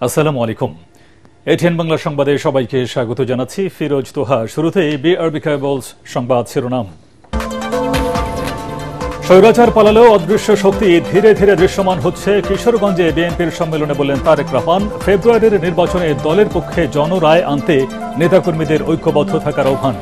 আসসালামু আলাইকুম। এটিএন বাংলা সংবাদে সবাইকে স্বাগত জানাচ্ছি। ফিরোজ তোহা। শুরুতেই বিআরবি কেবলস সংবাদ শিরোনাম। স্বৈরাচার পালালেও অদৃশ্য শক্তি ধীরে ধীরে দৃশ্যমান হচ্ছে। কিশোরগঞ্জে বিএনপির সম্মেলনে বললেন তারেক রহমান, ফেব্রুয়ারির নির্বাচনে দলের পক্ষে জনরায় আনতে নেতাকর্মীদের ঐক্যবদ্ধ থাকার আহ্বান।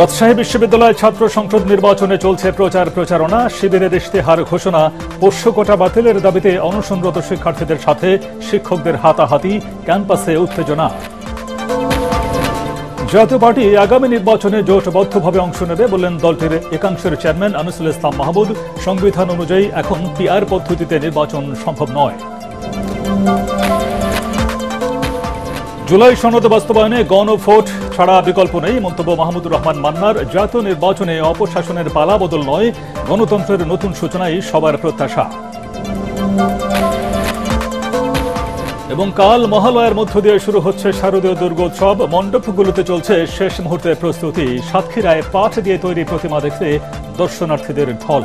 রাজশাহী বিশ্ববিদ্যালয় ছাত্র সংসদ নির্বাচনে চলছে প্রচারণা। শিবিরের ইশতেহার ঘোষণা, পোষ্য কোটা বাতিলের দাবিতে অনশনরত শিক্ষার্থীদের সাথে শিক্ষকদের হাতাহাতি, ক্যাম্পাসে উত্তেজনা। জাতীয় পার্টি আগামী নির্বাচনে জোটবদ্ধভাবে অংশ নেবে বললেন দলটির একাংশের চেয়ারম্যান আনিসুল ইসলাম মাহমুদ। সংবিধান অনুযায়ী এখন পিআর পদ্ধতিতে নির্বাচন সম্ভব নয়। জুলাই সনদ বাস্তবায়নে গণভোট ছাড়া বিকল্প নেই, মন্তব্য মাহমুদুর রহমান মান্নার। জাতীয় নির্বাচনে অপশাসনের পালাবদল নয়, গণতন্ত্রের নতুন সূচনাই সবার প্রত্যাশা। এবং কাল মহালয়ার মধ্য দিয়ে শুরু হচ্ছে শারদীয় দুর্গোৎসব। মণ্ডপগুলোতে চলছে শেষ মুহূর্তের প্রস্তুতি। সাতক্ষীরায় পাট দিয়ে তৈরি প্রতিমা দেখতে দর্শনার্থীদের ঢল।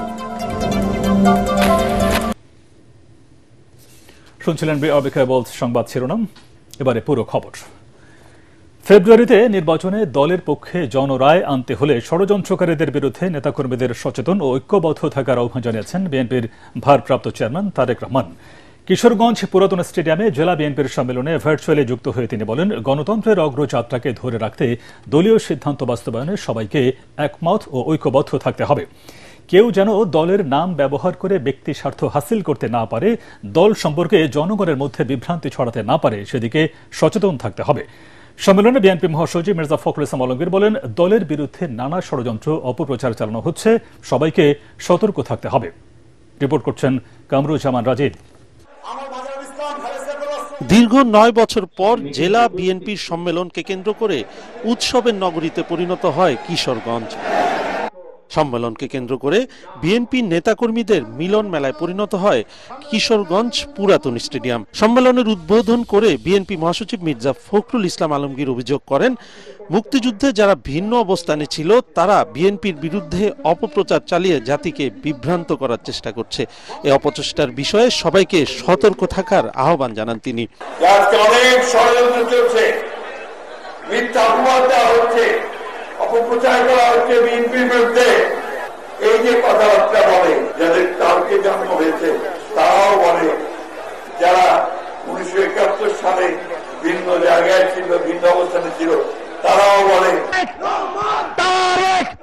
শুনছিলেন বিআরবি কেবলস সংবাদ শিরোনাম। এবারে পুরো খবর। ফেব্রুয়ারিতে নির্বাচনে দলের পক্ষে জনরায় আনতে হলে ষড়যন্ত্রকারীদের বিরুদ্ধে নেতাকর্মীদের সচেতন ও ঐক্যবদ্ধ থাকার আহ্বান জানিয়েছেন বিএনপির ভারপ্রাপ্ত চেয়ারম্যান তারেক রহমান। কিশোরগঞ্জ পুরাতন স্টেডিয়ামে জেলা বিএনপির সম্মেলনে ভার্চুয়ালি যুক্ত হয়ে তিনি বলেন, গণতন্ত্রের অগ্রযাত্রাকে ধরে রাখতে দলীয় সিদ্ধান্ত বাস্তবায়নে সবাইকে একমত ও ঐক্যবদ্ধ থাকতে হবে। কেউ যেন দলের নাম ব্যবহার করে ব্যক্তি স্বার্থ হাসিল করতে না পারে, দল সম্পর্কে জনগণের মধ্যে বিভ্রান্তি ছড়াতে না পারে, সেদিকে সচেতন থাকতে হবে। সম্মেলনে বিএনপি মহাসচিব মির্জা ফখরুল ইসলাম আলমগীর বলেন, দলের বিরুদ্ধে নানা ষড়যন্ত্র অপপ্রচার চালানো হচ্ছে, সবাইকে সতর্ক থাকতে হবে। রিপোর্ট করছেন কামরুজ্জামান রাজীব। দীর্ঘ ৯ বছর পর জেলা বিএনপির সম্মেলনকে কেন্দ্র করে উৎসবের নগরীতে পরিণত হয় কিশোরগঞ্জ। সম্মেলনকে কেন্দ্র করে বিএনপির নেতাকর্মীদের মিলন মেলায় পরিণত হয় কিশোরগঞ্জ পুরাতন স্টেডিয়াম। সম্মেলনের উদ্বোধন করে বিএনপি মহাসচিব মির্জা ফখরুল ইসলাম আলমগীর অভিযোগ করেন, মুক্তিযুদ্ধে যারা ভিন্ন অবস্থানে ছিল তারা বিএনপির বিরুদ্ধে অপপ্রচার চালিয়ে জাতিকে বিভ্রান্ত করার চেষ্টা করছে। এই অপচেষ্টার বিষয়ে সবাইকে সতর্ক থাকার আহ্বান জানান তিনি। অপপ্রচার করা হচ্ছে বিএনপির বিরুদ্ধে। এই যে কথাবার্তা বলে, যাদের কালকে জন্ম হয়েছে তারাও বলে, যারা 1971 সালে ভিন্ন জায়গায় ছিল, ভিন্ন অবস্থানে ছিল, তারাও বলে।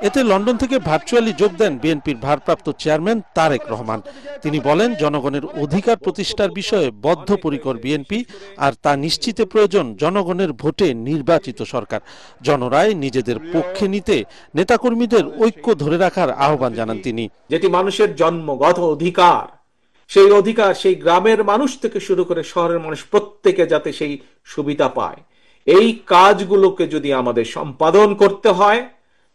এতে লন্ডন থেকে ভার্চুয়ালি যোগ দেন বিএনপির ভারপ্রাপ্ত চেয়ারম্যান তারেক রহমান। তিনি বলেন, জনগণের অধিকার প্রতিষ্ঠার বিষয়ে বদ্ধপরিকর বিএনপি, আর তা নিশ্চিতে প্রয়োজন জনগণের ভোটে নির্বাচিত সরকার। জনরায় নিজেদের পক্ষে নিতে নেতাকর্মীদের ঐক্য ধরে রাখার আহ্বান জানান তিনি। যেটি মানুষের জন্মগত অধিকার, সেই অধিকার সেই গ্রামের মানুষ থেকে শুরু করে শহরের মানুষ প্রত্যেকে যাতে সেই সুবিধা পায়, এই কাজগুলোকে যদি আমাদের সম্পাদন করতে হয়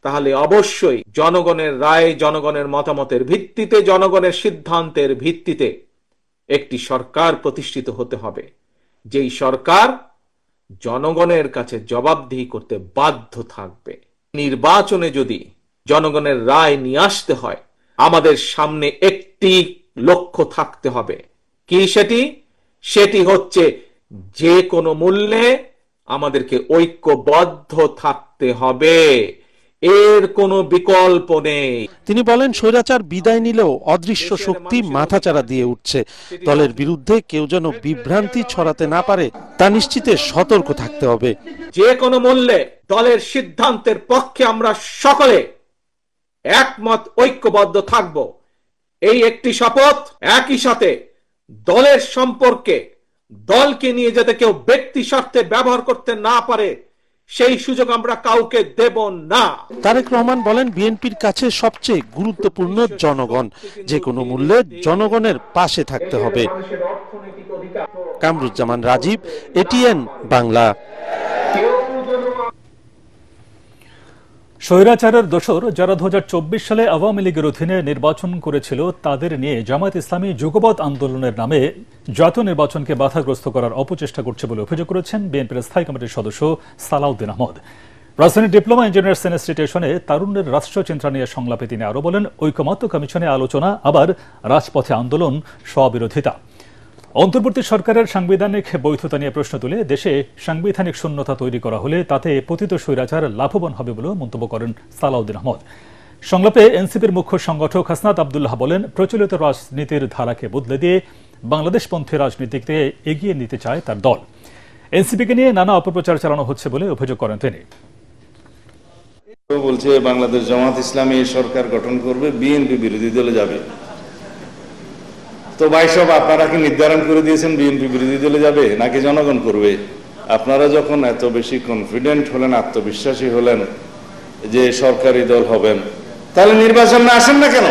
তাহলে অবশ্যই জনগণের রায়, জনগণের মতামতের ভিত্তিতে, জনগণের সিদ্ধান্তের ভিত্তিতে একটি সরকার প্রতিষ্ঠিত হতে হবে, যেই সরকার জনগণের কাছে জবাবদিহি করতে বাধ্য থাকবে। নির্বাচনে যদি জনগণের রায় নিয়ে আসতে হয়, আমাদের সামনে একটি লক্ষ্য থাকতে হবে। কি সেটি হচ্ছে যে কোনো মূল্যে আমাদেরকে ঐক্যবদ্ধ থাকতে হবে, এর কোনো বিকল্প নেই। তিনি বলেন, স্বৈরাচার বিদায় নিলেও অদৃশ্য শক্তি মাথাচাড়া দিয়ে উঠছে। দলের বিরুদ্ধে কেউ যেন বিভ্রান্তি ছড়াতে না পারে তা নিশ্চিতে সতর্ক থাকতে হবে। যে কোনো মূল্যে দলের সিদ্ধান্তের পক্ষে আমরা সকলে একমত, ঐক্যবদ্ধ থাকব, এই একটি শপথ। একই সাথে দলের সম্পর্কে, দলকে নিয়ে যাতে কেউ ব্যক্তি স্বার্থে ব্যবহার করতে না পারে, সেই সুযোগ আমরা কাউকে দেব না। তারেক রহমান বলেন, বিএনপির কাছে সবচেয়ে গুরুত্বপূর্ণ জনগণ, যে কোনো মূল্যে জনগণের পাশে থাকতে হবে। কামরুজ্জামান রাজীব, এটিএন বাংলা। স্বৈরাচারের দোসর যারা 2024 সালে আওয়ামী লীগের অধীনে নির্বাচন করেছিল, তাদের নিয়ে জামায়াত ইসলামী যুগপৎ আন্দোলনের নামে জাতীয় নির্বাচনকে বাধাগ্রস্ত করার অপচেষ্টা করছে বলে অভিযোগ করেছেন বিএনপির স্থায়ী কমিটির সদস্য সালাউদ্দিন আহমদ। রাজধানীর ডিপ্লোমা ইঞ্জিনিয়ার্স ইনস্টিটিউশনে তারুণ্যের রাষ্ট্রচিন্তা নিয়ে সংলাপে তিনি আরও বলেন, ঐকমত্য কমিশনে আলোচনা, আবার রাজপথে আন্দোলন, স্ববিরোধিতা। অন্তর্বর্তী সরকারের সাংবিধানিক বৈধতা নিয়ে প্রশ্ন তুলে দেশে সাংবিধানিক শূন্যতা তৈরি করা হলে তাতে পতিত স্বৈরাচার লাভবান হবে বলেও মন্তব্য করেন সালাউদ্দিন আহমদ। সংলাপে এনসিপির মুখ্য সংগঠক হাসনাত আব্দুল্লাহ বলেন, প্রচলিত রাজনীতির ধারাকে বদলে দিয়ে বাংলাদেশপন্থী রাজনীতিকে এগিয়ে নিতে চায় তার দল। এনসিপিকে নিয়ে নানা অপপ্রচার চালানো হচ্ছে বলে অভিযোগ করেন তিনি। বলছে বাংলাদেশ জামাত ইসলামী সরকার গঠন করবে, বিএনপি বিরোধী দলে যাবে। তো ভাই সব আপনারা কি নির্ধারণ করে দিয়েছেন বিএনপি বিরোধী দলে যাবে নাকি জনগণ করবে? আপনারা যখন এত বেশি কনফিডেন্ট হলেন, আত্মবিশ্বাসী হলেন যে সরকারি দল হবেন, তাহলে নির্বাচনে আসেন না কেন?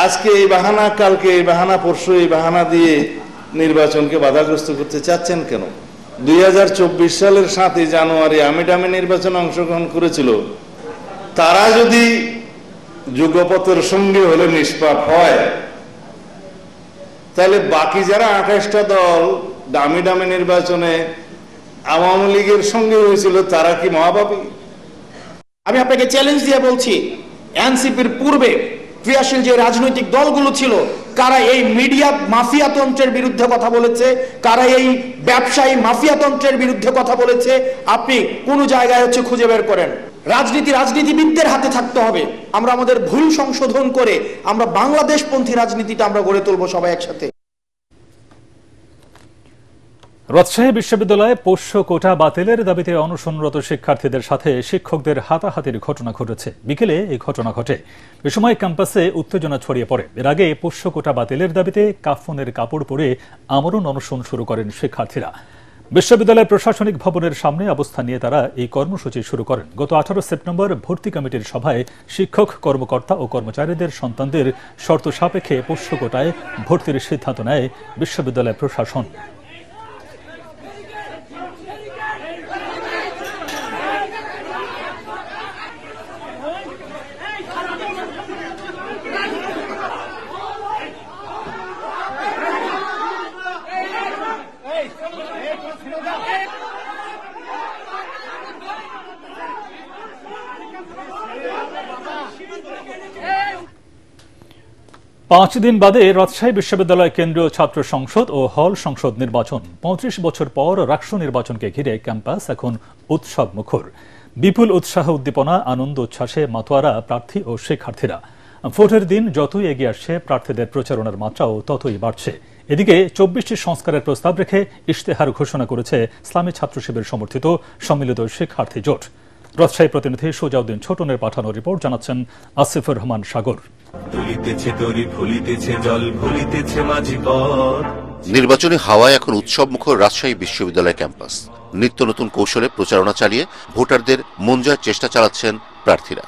আজকে এই বাহানা, কালকে এই বাহানা, পরশু এই বাহানা দিয়ে নির্বাচনকে বাধাগ্রস্ত করতে চাচ্ছেন কেন? 2024 সালের 7 জানুয়ারি আমিডামে নির্বাচনে অংশগ্রহণ করেছিল, তারা যদি যুগপথের সঙ্গে হলে নিষ্পাপ হয়, তাহলে বাকি যারা 28টা দল দামি দামি নির্বাচনে আওয়ামী লীগের সঙ্গে হয়েছিল, তারা কি মহাপাপী? আমি আপনাকে চ্যালেঞ্জ দিয়ে বলছি, এনসিপির পূর্বে ক্রিয়াশীল যে রাজনৈতিক দলগুলো ছিল, কারা এই মিডিয়া মাফিয়াতন্ত্রের বিরুদ্ধে কথা বলেছে, কারা এই ব্যবসায়ী মাফিয়াতন্ত্রের বিরুদ্ধে কথা বলেছে, আপনি কোন জায়গায় খুঁজে বের করেন। রাজনীতিবিদদের হাতে থাকতে হবে। আমরা আমাদের ভুল সংশোধন করে আমরা বাংলাদেশপন্থী রাজনীতিটা আমরা গড়ে তুলবো সবাই একসাথে। রাজশাহী বিশ্ববিদ্যালয়ে পোষ্য কোটা বাতিলের দাবিতে অনশনরত শিক্ষার্থীদের সাথে শিক্ষকদের হাতাহাতির ঘটনা ঘটেছে। বিকেলে এই ঘটনা ঘটে। এ সময় ক্যাম্পাসে উত্তেজনা ছড়িয়ে পড়ে। এর আগে পোষ্য কোটা বাতিলের দাবিতে কাফনের কাপড় পরে আমরণ অনশন শুরু করেন শিক্ষার্থীরা। বিশ্ববিদ্যালয়ের প্রশাসনিক ভবনের সামনে অবস্থান নিয়ে তারা এই কর্মসূচি শুরু করেন। গত 18 সেপ্টেম্বর ভর্তি কমিটির সভায় শিক্ষক, কর্মকর্তা ও কর্মচারীদের সন্তানদের শর্ত সাপেক্ষে পোষ্য কোটায় ভর্তির সিদ্ধান্ত নেয় বিশ্ববিদ্যালয় প্রশাসন। পাঁচ দিন বাদে রাজশাহী বিশ্ববিদ্যালয় কেন্দ্রীয় ছাত্র সংসদ ও হল সংসদ নির্বাচন। 35 বছর পর রাকসু নির্বাচনকে ঘিরে ক্যাম্পাস এখন উৎসব মুখর। বিপুল উৎসাহ, উদ্দীপনা, আনন্দ উচ্ছ্বাসে মাতোয়ারা প্রার্থী ও শিক্ষার্থীরা। ভোটের দিন যতই এগিয়ে আসছে, প্রার্থীদের প্রচারণার মাত্রাও ততই বাড়ছে। এদিকে 24টি সংস্কারের প্রস্তাব রেখে ইশতেহার ঘোষণা করেছে ইসলামী ছাত্র শিবির সমর্থিত সম্মিলিত শিক্ষার্থী জোট। রাজশাহী প্রতিনিধি সুজাউদ্দিন ছোটনের পাঠানো রিপোর্ট জানাচ্ছেন আসিফুর রহমান সাগর। নির্বাচনী হাওয়ায় এখন উৎসব মুখর রাজশাহী বিশ্ববিদ্যালয় ক্যাম্পাস। নিত্য নতুন কৌশলে প্রচারণা চালিয়ে ভোটারদের মন জয়ের চেষ্টা চালাচ্ছেন প্রার্থীরা।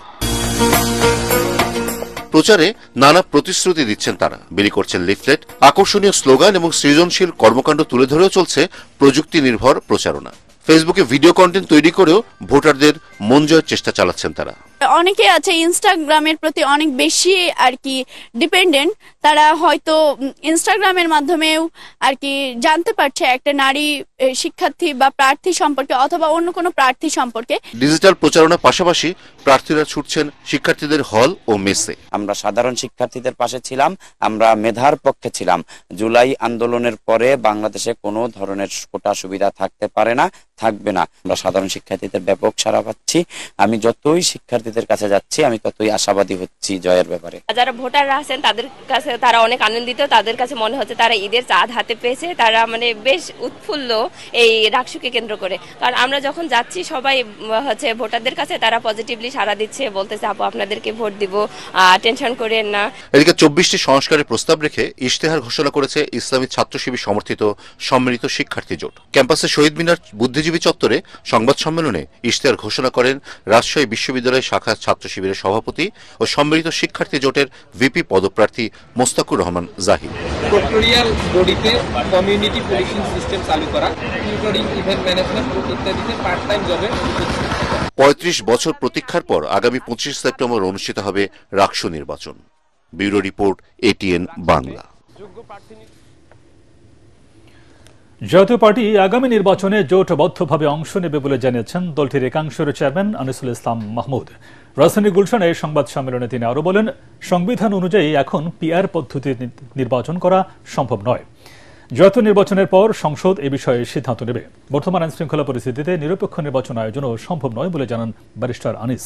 প্রচারে নানা প্রতিশ্রুতি দিচ্ছেন তারা, বিলি করছেন লিফলেট, আকর্ষণীয় স্লোগান এবং সৃজনশীল কর্মকাণ্ড তুলে ধরেও চলছে প্রযুক্তি নির্ভর প্রচারণা। ফেসবুকে ভিডিও কন্টেন্ট তৈরি করেও ভোটারদের মন জয়ের চেষ্টা চালাচ্ছেন তারা। অনেকে আছে ইনস্টাগ্রামের প্রতি অনেক বেশি ডিপেন্ডেন্ট। তারা হয়তো ইনস্টাগ্রামের মাধ্যমেও জানতে পারছে একটা নারী শিক্ষার্থী বা প্রার্থী সম্পর্কে অথবা অন্য কোনো প্রার্থী সম্পর্কে। ডিজিটাল প্রচারণার পাশাপাশি প্রার্থীরা ছুটছেন শিক্ষার্থীদের হল ও মেসে। আমরা সাধারণ শিক্ষার্থীদের পাশে ছিলাম, আমরা মেধার পক্ষে ছিলাম। জুলাই আন্দোলনের পরে বাংলাদেশে কোনো ধরনের কোটা সুবিধা থাকতে পারে না, থাকবে না। আমরা সাধারণ শিক্ষার্থীদের ব্যাপক সাড়া পাচ্ছি। আমি যতই শিক্ষার্থীদের কাছে যাচ্ছি, আমি ততই আশাবাদী হচ্ছি জয়ের ব্যাপারে। যারা ভোটাররা আছেন তাদের কাছে তারা অনেক আনন্দিত। তাদের কাছে মনে হচ্ছে তারা ঈদের চাঁদ হাতে পেয়েছে। তারা বেশ উৎফুল্ল এই রাকসুকে কেন্দ্র করে। কারণ আমরা যখন যাচ্ছি সবাই ভোটারদের কাছে তারা পজিটিভলি সাড়া দিচ্ছে, বলতেছে আপু আপনাদেরকে ভোট দিব, টেনশন করেন না। এদিকে 24টি সংস্কারের প্রস্তাব রেখে ইশতেহার ঘোষণা করেছে ইসলামী ছাত্র শিবির সমর্থিত সম্মিলিত শিক্ষার্থী জোট। ক্যাম্পাসে শহীদ মিনার বুদ্ধিজীবী চত্বরে সংবাদ সম্মেলনে ইশতেহার ঘোষণা করেন রাজশাহী বিশ্ববিদ্যালয় শাখা ছাত্র শিবিরের সভাপতি ও সম্মিলিত শিক্ষার্থী জোটের ভিপি পদপ্রার্থী মোস্তাকুর রহমান জাহিদ। টোটোরিয়াল বডিতে কমিউনিটি পুলিশিং সিস্টেম চালু করা, টিউটরিং, ইভেন্ট ম্যানেজমেন্ট ইত্যাদিতে পার্ট টাইম জবে। 35 বছর প্রতীক্ষার পর আগামী 25 সেপ্টেম্বর অনুষ্ঠিত হবে রাকসু নির্বাচন। Bureau report, ATN Bangla. জাতীয় পার্টি আগামী নির্বাচনে জোটবদ্ধভাবে অংশ নেবে বলে জানিয়েছেন দলটির একাংশের চেয়ারম্যান আনিসুল ইসলাম মাহমুদ। রাজধানী গুলশানে সংবাদ সম্মেলনে তিনি আরও বলেন, সংবিধান অনুযায়ী এখন পিআর পদ্ধতিতে নির্বাচন করা সম্ভব নয়। জাতীয় নির্বাচনের পর সংসদ এ বিষয়ে সিদ্ধান্ত নেবে। বর্তমান আইনশৃঙ্খলা পরিস্থিতিতে নিরপেক্ষ নির্বাচন আয়োজনও সম্ভব নয় বলে জানান ব্যারিস্টার আনিস।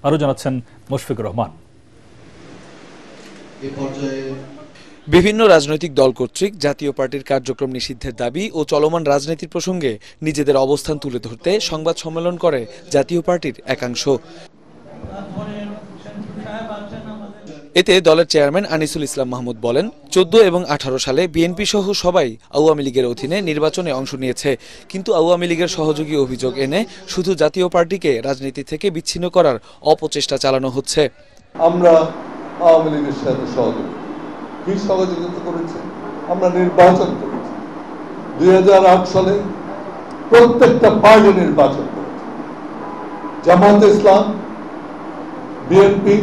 আরও জানাচ্ছেন মুশফিকুর রহমান। বিভিন্ন রাজনৈতিক দল কর্তৃক জাতীয় পার্টির কার্যক্রম নিষিদ্ধের দাবি ও চলমান রাজনীতির প্রসঙ্গে নিজেদের অবস্থান তুলে ধরতে সংবাদ সম্মেলন করে জাতীয় পার্টির একাংশ। এতে দলের চেয়ারম্যান আনিসুল ইসলাম মাহমুদ বলেন, 14 এবং 18 সালে বিএনপি সহ সবাই আওয়ামী লীগের অধীনে নির্বাচনে অংশ নিয়েছে, কিন্তু আওয়ামী লীগের সহযোগী অভিযোগ এনে শুধু জাতীয় পার্টিকে রাজনীতি থেকে বিচ্ছিন্ন করার অপচেষ্টা চালানো হচ্ছে। আমরা আওয়ামী লীগের সাথে সহযোগিতা করেছে, আমরা নির্বাচন করেছি। 2008 সালে প্রত্যেকটা পার্টি নির্বাচন করেছে, জামায়াতে ইসলাম, বিএনপি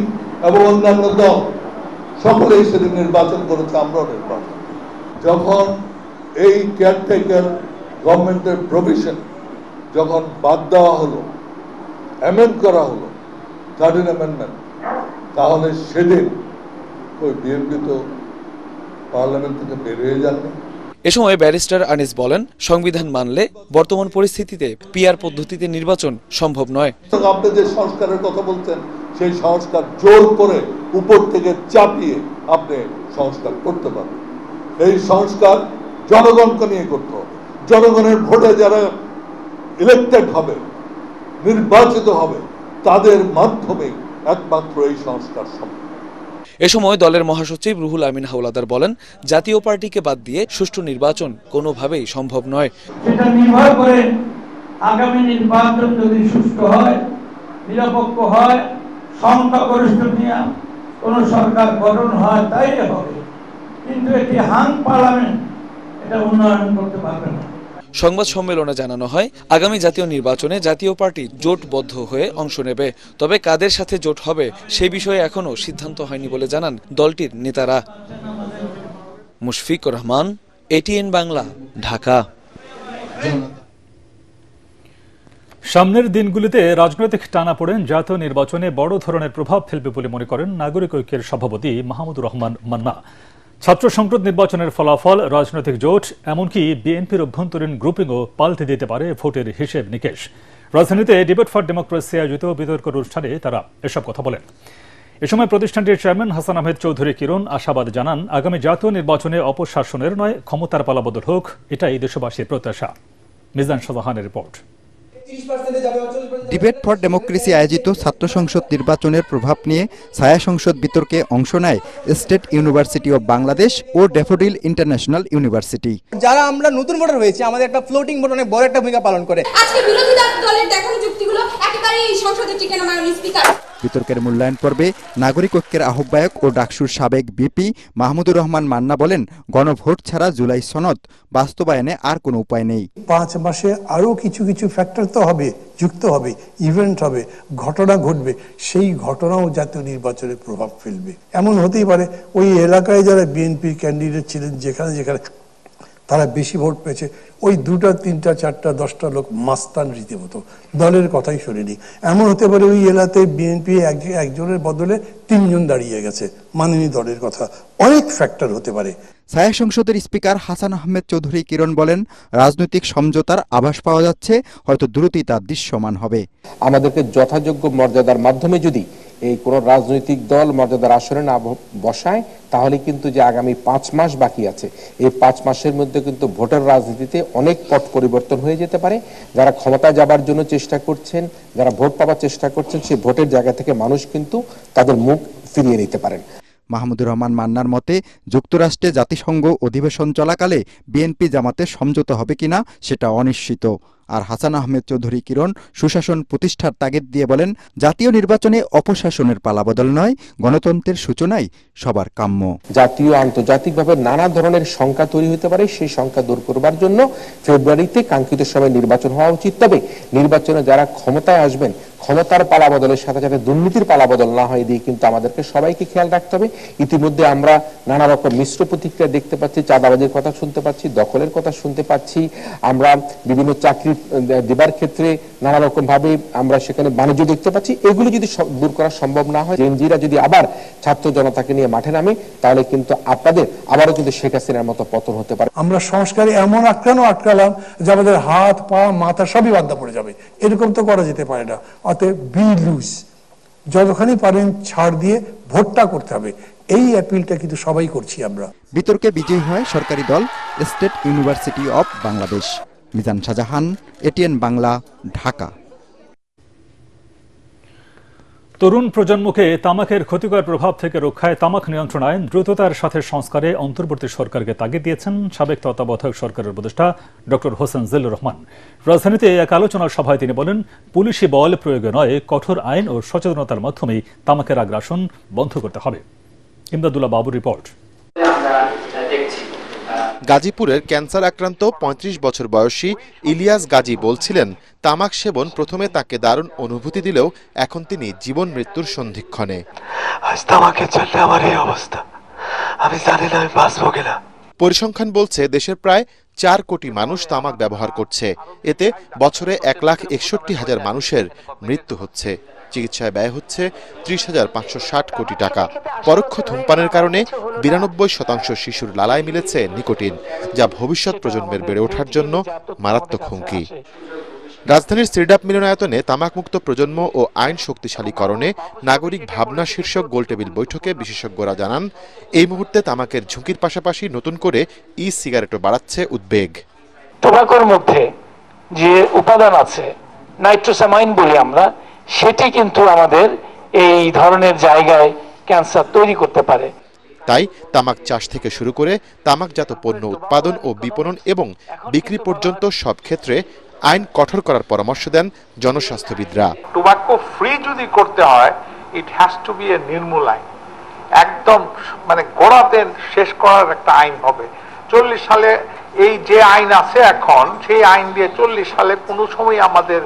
এবং অন্যান্য দল সকলেই সেদিন নির্বাচন করেছে, আমরাও নির্বাচন। যখন এই কেয়ারটেকার গভর্নমেন্টের প্রভিশন যখন বাদ দেওয়া হলো, অ্যামেন্ড করা হলো, 13 অ্যামেন্ডমেন্ট, তাহলে সেদিন ওই বিএনপি তো পার্লামেন্ট থেকে বের হয়ে যাননি। এ সময় ব্যারিস্টার আনিস বলেন, সংবিধান মানলে বর্তমান পরিস্থিতিতে পিআর পদ্ধতিতে নির্বাচন সম্ভব নয়। আপনি যে সংস্কারের কথা বলছেন, সেই সংস্কার জোর করে উপর থেকে চাপিয়ে আপনি সংস্কার করতে পারবেন। এই সংস্কার জনগণকে নিয়ে করতে হবে। জনগণের ভোটে যারা ইলেক্টেড হবে, নির্বাচিত হবে, তাদের মাধ্যমে একমাত্র এই সংস্কার সম্ভব। এ সময় দলের মহাসচিব রুহুল আমিন হাওলাদার বলেন, জাতীয় পার্টিকে বাদ দিয়ে সুষ্ঠু নির্বাচন কোনোভাবেই সম্ভব নয়। সেটা নির্ভর করে আগামী নির্বাচন যদি সুষ্ঠু হয়, নিরপেক্ষ হয়, সংখ্যাগরিষ্ঠ নিয়ে কোন সরকার গঠন হয়, তাই হবে। কিন্তু এটি হাং পার্লামেন্ট এটা উন্নয়ন করতে পারবে না। সংবাদ সম্মেলনে জানানো হয়, আগামী জাতীয় নির্বাচনে জাতীয় পার্টি জোটবদ্ধ হয়ে অংশ নেবে, তবে কাদের সাথে জোট হবে সে বিষয়ে এখনো সিদ্ধান্ত হয়নি বলে জানান দলটির নেতারা। মুশফিকুর রহমান, এটিএন বাংলা, ঢাকা। সামনের দিনগুলিতে রাজনৈতিক টানাপোড়েন জাতীয় নির্বাচনে বড় ধরনের প্রভাব ফেলবে বলে মনে করেন নাগরিক ঐক্যের সভাপতি মাহমুদুর রহমান মান্না। ছাত্র সংসদ নির্বাচনের ফলাফল, রাজনৈতিক জোট, এমনকি বিএনপির অভ্যন্তরীণ গ্রুপিংও পাল্টে দিতে পারে ভোটের হিসেব নিকেশ। রাজধানীতে ডিবেট ফর ডেমোক্রেসি আয়োজিত বিতর্ক অনুষ্ঠানে তারা এসব কথা বলেন। এ সময় প্রতিষ্ঠানটির চেয়ারম্যান হাসান আহমেদ চৌধুরী কিরণ আশাবাদ জানান, আগামী জাতীয় নির্বাচনে অপশাসনের নয়, ক্ষমতার পালাবদল হোক, এটাই দেশবাসীর প্রত্যাশা। মিজান শাহজাহানের রিপোর্ট। ডিবেট ফর ডেমোক্রেসি আয়োজিত ছাত্র সংসদ নির্বাচনের প্রভাব নিয়ে ছায়া সংসদ বিতর্কে অংশ নেয় স্টেট ইউনিভার্সিটি অব বাংলাদেশ ও ড্যাফোডিল ইন্টারন্যাশনাল ইউনিভার্সিটি। যারা আমরা নতুন ভোটার হয়েছে, আমাদের একটা ফ্লোটিং ভোট অনেক বড় একটা ভূমিকা পালন করে। আজকে বিরোধী দলের দেখানো যুক্তিগুলো একেবারে এই সংসদে টিকে না। মাননীয় স্পিকার, বিতর্কের মূল্যায়ন পর্বে নাগরিক ঐক্যের আহ্বায়ক ও ডাকসুর সাবেক বিপি মাহমুদুর রহমান মান্না বলেন, গণভোট ছাড়া জুলাই সনদ বাস্তবায়নে আর কোনো উপায় নেই। 5 মাসে আরো কিছু কিছু ফ্যাক্টর তো হবে, যুক্ত হবে, ইভেন্ট হবে, ঘটনা ঘটবে, সেই ঘটনাও জাতীয় নির্বাচনে প্রভাব ফেলবে। এমন হতেই পারে ওই এলাকায় যারা বিএনপির ক্যান্ডিডেট ছিলেন, যেখানে যেখানে তারা বেশি ভোট পেয়েছে, ওই 2টা 3টা 4টা 10টা লোক মাস্তান রীতিমতো দলের কথাই শোনেনি। এমন হতে পারে ওই এলাকায় বিএনপি একজনের বদলে 3 জন দাঁড়িয়ে গেছে, মানেনি দলের কথা। অনেক ফ্যাক্টর হতে পারে। ছায়া সংসদের স্পিকার হাসান আহমেদ চৌধুরী কিরণ বলেন, রাজনৈতিক সমঝোতার আভাস পাওয়া যাচ্ছে, হয়তো দ্রুতই তা দৃশ্যমান হবে। আমাদেরকে যথাযোগ্য মর্যাদার মাধ্যমে যদি এই কোন রাজনৈতিক দল মর্যাদার আসনে না বসায়, তাহলে কিন্তু যে আগামী 5 মাস বাকি আছে, এই 5 মাসের মধ্যে কিন্তু ভোটের রাজনীতিতে অনেক পট পরিবর্তন হয়ে যেতে পারে। যারা ক্ষমতায় যাবার জন্য চেষ্টা করছেন, যারা ভোট পাওয়ার চেষ্টা করছেন, সেই ভোটের জায়গা থেকে মানুষ কিন্তু তাদের মুখ ফিরিয়ে নিতে পারেন। মাহমুদুর রহমান মান্নার মতে, যুক্তরাষ্ট্রে জাতিসংঘ অধিবেশন চলাকালে বিএনপি জামাতের সমঝোতা হবে কিনা সেটা অনিশ্চিত। আর হাসান আহমেদ চৌধুরী কিরণ সুশাসন প্রতিষ্ঠার তাগিদ দিয়ে বলেন, জাতীয় নির্বাচনে অপশাসনের পালাবদল নয়, গণতন্ত্রের সূচনাই সবার কাম্য। জাতীয় আন্তর্জাতিকভাবে নানা ধরনের শঙ্কা তৈরি হতে পারে, সেই শঙ্কা দূর করবার জন্য ফেব্রুয়ারিতে কাঙ্ক্ষিত সময় নির্বাচন হওয়া উচিত। তবে নির্বাচনে যারা ক্ষমতায় আসবেন, ক্ষমতার পালাবদলের সাথে সাথে দুর্নীতির পালাবদল না হয় দিয়ে কিন্তু আমাদেরকে সবাইকে খেয়াল রাখতে হবে। ইতিমধ্যে আমরা নানা রকম মিশ্র প্রতিক্রিয়া দেখতে পাচ্ছি, চাঁদাবাজির কথা শুনতে পাচ্ছি, দখলের কথা শুনতে পাচ্ছি, আমরা বিভিন্ন চাকরি দেবার ক্ষেত্রে নানা রকম ভাবে আমরা সেখানে বাণিজ্য দেখতে পাচ্ছি। এগুলো যদি দূর করা সম্ভব না হয়, জেনজিরা যদি আবার ছাত্র জনতাকে নিয়ে মাঠে নামে, তাহলে কিন্তু আপনাদের আবারও কিন্তু শেখ হাসিনার মতো পতন হতে পারে। আমরা সংস্কারে এমন আটকালাম যে আমাদের হাত পা মাথা সবই বাধ্য পড়ে যাবে, এরকম তো করা যেতে পারে না। অতএব বি লুজ, যতখানি পারেন ছাড় দিয়ে ভোটটা করতে হবে, এই অ্যাপিলটা কিন্তু সবাই করছি আমরা। বিতর্কে বিজয়ী হয় সরকারি দল state university of Bangladesh. Mizan Shahjahan, ATN Bangla, Dhaka. তরুণ প্রজন্মকে তামাকের ক্ষতিকর প্রভাব থেকে রক্ষায় তামাক নিয়ন্ত্রণ আইন দ্রুততার সাথে সংস্কারে অন্তর্বর্তী সরকারকে তাগিদ দিয়েছেন সাবেক তত্ত্বাবধায়ক সরকারের উপদেষ্টা ডক্টর হোসেন জিল্লুর রহমান। রাজধানীতে এক আলোচনা সভায় তিনি বলেন, পুলিশি বল প্রয়োগে নয়, কঠোর আইন ও সচেতনতার মাধ্যমেই তামাকের আগ্রাসন বন্ধ করতে হবে। ইমদাদুল্লাহ বাবুর রিপোর্ট। গাজীপুরের ক্যান্সার আক্রান্ত ৩৫ বছর বয়সী ইলিয়াস গাজী বলছিলেন, তামাক সেবন প্রথমে তাকে দারুণ অনুভূতি দিলেও এখন তিনি জীবন মৃত্যুর সন্ধিক্ষণে। আজ তামাকের জন্য আমার এই অবস্থা, আমি জানি না আমি বাঁচবো কিনা। পরিসংখ্যান বলছে দেশের প্রায় ৪ কোটি মানুষ তামাক ব্যবহার করছে। এতে বছরে ১,৬১,০০০ মানুষের মৃত্যু হচ্ছে। চিকিৎসায় ব্যয় হচ্ছে ৩০,৫৬০ কোটি টাকা। পরোক্ষ ধূমপানের কারণে ৯২% শিশুর লালায় মিলেছে নিকোটিন, যা ভবিষ্যৎ প্রজন্মের বেড়ে ওঠার জন্য মারাত্মক হুমকি। রাজধানীর সিরডাপ মিলনায়তনে তামাকমুক্ত প্রজন্ম ও আইন শক্তিশালীকরণে নাগরিক ভাবনা শীর্ষক গোলটেবিল বৈঠকে বিশেষজ্ঞরা জানান, এই মুহূর্তে তামাকের ঝুঁকির পাশাপাশি নতুন করে ই সিগারেটও বাড়াচ্ছে উদ্বেগ। টোবাকোর মধ্যে যে উপাদান আছে, নাইট্রোসামাইন বলি আমরা, সেটি কিন্তু আমাদের এই ধরনের জায়গায় ক্যান্সার তৈরি করতে পারে। তাই তামাক চাষ থেকে শুরু করে তামাকজাত পণ্য উৎপাদন ও বিপণন এবং বিক্রি পর্যন্ত সব ক্ষেত্রে আইন কঠোর করার পরামর্শ দেন জনস্বাস্থ্যবিদরা। টোবাকো ফ্রি যদি করতে হয়, it has to B A নির্মূল আইন, একদম মানে গোড়াতে শেষ করার একটা আইন হবে। 40 সালে এই যে আইন আছে এখন, সেই আইন দিয়ে 40 সালে কোনো সময় আমাদের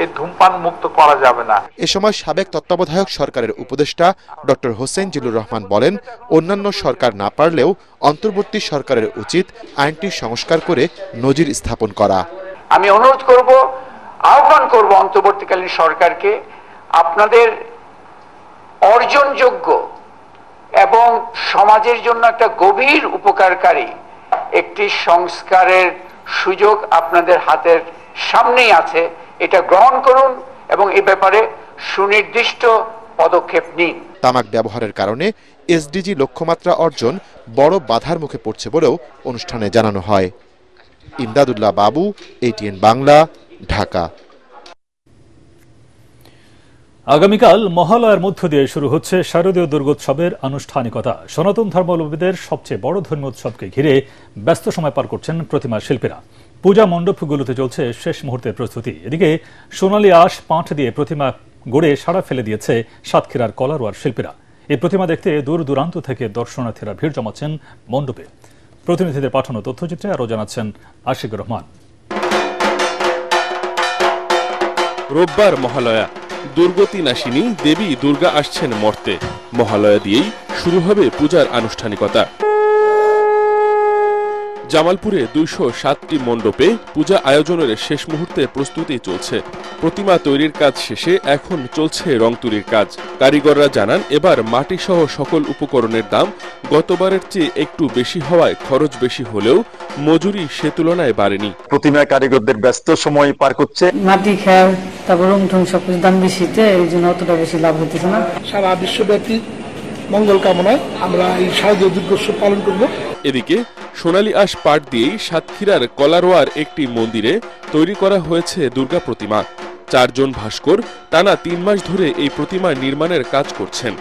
এই ধূমপান মুক্ত করা যাবে না। এ সময় সাবেক তত্ত্বাবধায়ক সরকারের উপদেষ্টা ডক্টর হোসেন জিল্লুর রহমান বলেন, অন্যান্য সরকার না পারলেও অন্তর্বর্তী সরকারের উচিত আইনটি সংস্কার করে নজির স্থাপন করা। আমি অনুরোধ করব, আহ্বান করব অন্তর্বর্তীকালীন সরকারকে, আপনাদের অর্জনযোগ্য এবং সমাজের জন্য একটা গভীর উপকারকারী একটি সংস্কারের সুযোগ আপনাদের হাতের সামনেই আছে, এটা গ্রহণ করুন এবং এ ব্যাপারে সুনির্দিষ্ট পদক্ষেপ নিন। তামাক ব্যবহারের কারণে এসডিজি লক্ষ্যমাত্রা অর্জন বড় বাধার মুখে পড়ছে বলেও অনুষ্ঠানে জানানো হয়। ইমদাদুল্লাহ বাবু, এটিএন বাংলা, ঢাকা। আগামীকাল মহালয়ার মধ্য দিয়ে শুরু হচ্ছে শারদীয় দুর্গোৎসবের আনুষ্ঠানিকতা। সনাতন ধর্মাবলম্বীদের সবচেয়ে বড় ধর্মীয় উৎসবকে ঘিরে ব্যস্ত সময় পার করছেন প্রতিমা শিল্পীরা। পূজা মণ্ডপগুলোতে চলছে শেষ মুহূর্তের প্রস্তুতি। এদিকে সোনালী আঁশ পাঁঠ দিয়ে প্রতিমা গড়ে সাড়া ফেলে দিয়েছে সাতক্ষীরার কলারোয়ার শিল্পীরা। এই প্রতিমা দেখতে দূর দূরান্ত থেকে দর্শনার্থীরা ভিড় জমাচ্ছেন মণ্ডপে। প্রতিনিধিদের পাঠানো তথ্যচিত্রে আরও জানাচ্ছেন আশিকুর রহমান। রোববার মহালয়া, দুর্গতি নাশিনী দেবী দুর্গা আসছেন মর্তে। মহালয়া দিয়েই শুরু হবে পূজার আনুষ্ঠানিকতা। জামালপুরে 207টি মণ্ডপে পূজা আয়োজনের শেষ মুহূর্তে প্রস্তুতি চলছে। প্রতিমা তৈরির কাজ শেষে এখন চলছে রং তুলির কাজ। কারিগররা জানান, এবার মাটি সহ সকল উপকরণের দাম গতবারের চেয়ে একটু বেশি হওয়ায় খরচ বেশি হলেও মজুরি সে তুলনায় বাড়েনি। প্রতিমা কারিগরদের ব্যস্ত সময় পার করছে। মাটি খেয়াল, তারপর রং ঠং সবকিছু দাম বেশিতে এই জন্য অতটা বেশি লাভ হতেছে না। সারা বিশ্বব্যাপী মঙ্গল কামনায় আমরা এই শারদীয় দুর্গোৎসব পালন করব। এদিকে সোনালী আঁশ পাট দিয়েই সাতক্ষীরার কলারোয়ার একটি মন্দিরে তৈরি করা হয়েছে দুর্গা প্রতিমা। 4 জন ভাস্কর টানা 3 মাস ধরে এই প্রতিমা নির্মাণের কাজ করছেন।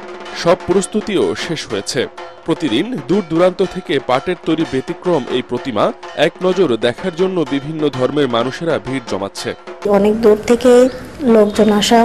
সব প্রস্তুতিও শেষ হয়েছে। প্রতিদিন দূর দূরান্ত থেকে পাটের তৈরি ব্যতিক্রম এই প্রতিমা এক নজর দেখার জন্য বিভিন্ন ধর্মের মানুষেরা ভিড় জমাচ্ছে। অনেক দূর থেকে লোকজন আসা,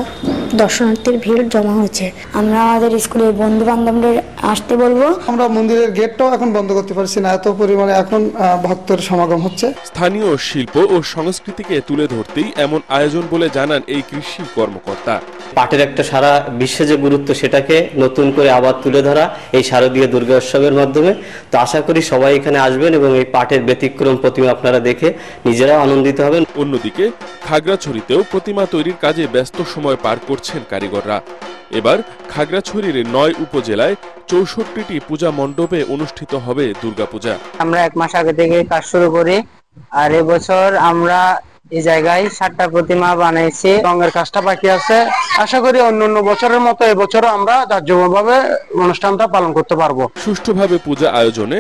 দর্শনার্থীর ভিড় জমা হয়েছে। আমরা আমাদের স্কুলের বন্ধু বান্ধবদের আসতে বলবো। আমরা মন্দিরের গেটটাও এখন বন্ধ করতে পারছি না, এত পরিমাণে এখন ভক্তের সমাগম হচ্ছে। স্থানীয় শিল্প ও সংস্কৃতিকে তুলে ধরতেই এমন আয়োজন বলে জানান এই কৃষি কর্মকর্তা। পাটের একটা সারা বিশ্বে যে গুরুত্ব, সেটাকে নতুন করে আবার তুলে ধরা এই শারদীয় দুর্গা উৎসবের মাধ্যমে। তো আশা করি সবাই এখানে আসবেন এবং এই পাটের ব্যতিক্রম প্রতিমা আপনারা দেখে নিজেরাও আনন্দিত হবেন। অন্যদিকে খাগড়াছড়িতেও প্রতিমা তৈরির কাজে ব্যস্ত সময় পার করছেন কারিগররা। এবার খাগড়াছড়ির ৯ উপজেলায় ৬৪টি পূজা মণ্ডপে অনুষ্ঠিত হবে দুর্গাপূজা। আমরা 1 মাস আগে থেকে কাজ শুরু করি, আর এবছর আমরা এই জায়গায় 7টা প্রতিমা বানাইছি। রঙের কাজটা বাকি আছে, আশা করি অন্য বছরের মতো এবছরও আমরা জাঁকজমকভাবে অনুষ্ঠানটা পালন করতে পারবো। সুষ্ঠুভাবে পূজা আয়োজনে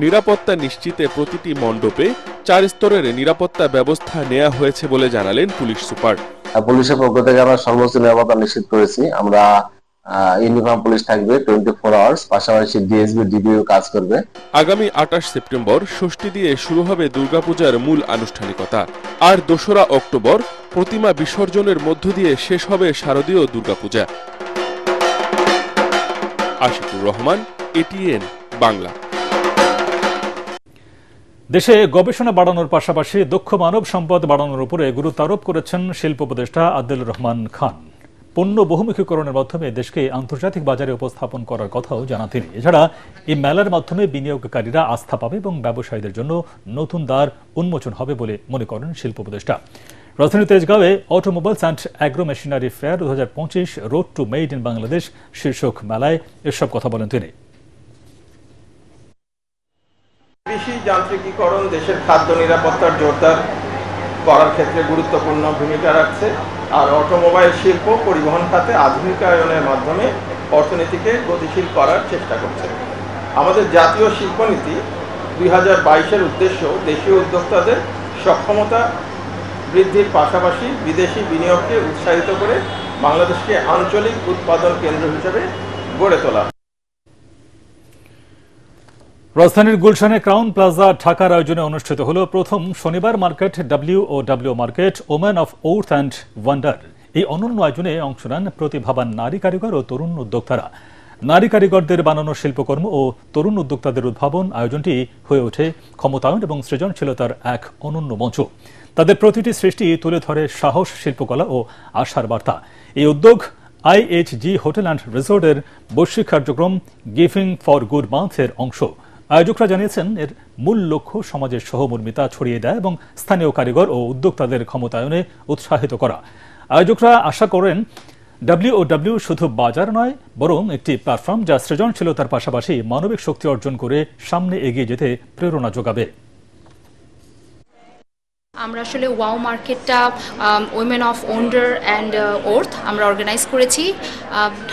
নিরাপত্তা নিশ্চিতে প্রতিটি মণ্ডপে 4 স্তরের নিরাপত্তা ব্যবস্থা নেওয়া হয়েছে বলে জানালেন পুলিশ সুপার। পুলিশের পক্ষ থেকে আমরা সর্বোচ্চ নিরাপত্তা নিশ্চিত করেছি। আমরা ইউনিফর্ম পুলিশ থাকবে 24 আওয়ার্স, পাশাপাশি ডিএসবি ডিবিও কাজ করবে। আগামী 28 সেপ্টেম্বর ষষ্ঠী দিয়ে শুরু হবে দুর্গাপূজার মূল আনুষ্ঠানিকতা, আর 2রা অক্টোবর প্রতিমা বিসর্জনের মধ্য দিয়ে শেষ হবে শারদীয় দুর্গাপূজা। আশিকুর রহমান, এটিএন বাংলা। দেশে গবেষণা বাড়ানোর পাশাপাশি দক্ষ মানব সম্পদ বাড়ানোর উপরে গুরুত্ব আরোপ করেছেন শিল্প উপদেষ্টা আদিলুর রহমান খান। পণ্য বহুমুখীকরণের মাধ্যমে দেশকে আন্তর্জাতিক বাজারে উপস্থাপন করার কথাও জানান তিনি। এছাড়া এই মেলার মাধ্যমে বিনিয়োগকারীরা আস্থা পাবে এবং ব্যবসায়ীদের জন্য নতুন দ্বার উন্মোচন হবে বলে মনে করেন শিল্প উপদেষ্টা। রাজধানীর তেজগাঁওয়ে automobiles and agro machinery fair 2025 road to made in Bangladesh শীর্ষক মেলায় এসব কথা বলেন তিনি। কৃষি যান্ত্রিকীকরণ দেশের খাদ্য নিরাপত্তার জোরদার করার ক্ষেত্রে গুরুত্বপূর্ণ ভূমিকা রাখছে, আর অটোমোবাইল শিল্প পরিবহন খাতে আধুনিকায়নের মাধ্যমে অর্থনীতিকে গতিশীল করার চেষ্টা করছে। আমাদের জাতীয় শিল্পনীতি 2022-এর উদ্দেশ্য দেশীয় উদ্যোক্তাদের সক্ষমতা বৃদ্ধির পাশাপাশি বিদেশি বিনিয়োগকে উৎসাহিত করে বাংলাদেশকে আঞ্চলিক উৎপাদন কেন্দ্র হিসেবে গড়ে তোলা। রাজধানীর গুলশানে ক্রাউন প্লাজা ঢাকার আয়োজনে অনুষ্ঠিত হল প্রথম শনিবার market WOW market women of worth and wonder. এই অনন্য আয়োজনে অংশ নেন প্রতিভাবান নারী কারিগর ও তরুণ উদ্যোক্তারা। নারী কারিগরদের বানানো শিল্পকর্ম ও তরুণ উদ্যোক্তাদের উদ্ভাবন আয়োজনটি হয়ে ওঠে ক্ষমতায়ন এবং সৃজনশীলতার এক অনন্য মঞ্চ। তাদের প্রতিটি সৃষ্টি তুলে ধরে সাহস, শিল্পকলা ও আশার বার্তা। এই উদ্যোগ IHG হোটেল অ্যান্ড রিসোর্টের বৈশ্বিক কার্যক্রম গিভিং ফর গুড মান্থের অংশ। আয়োজকরা জানিয়েছেন এর মূল লক্ষ্য সমাজের সহমর্মিতা ছড়িয়ে দেয় এবং স্থানীয় কারিগর ও উদ্যোক্তাদের ক্ষমতায়নে উৎসাহিত করা। আয়োজকরা আশা করেন WOW শুধু বাজার নয়, বরং একটি প্ল্যাটফর্ম যা সৃজনশীলতার পাশাপাশি মানবিক শক্তি অর্জন করে সামনে এগিয়ে যেতে প্রেরণা যোগাবে। আমরা আসলে ওয়াও মার্কেটটা women of wonder and worth আমরা অর্গানাইজ করেছি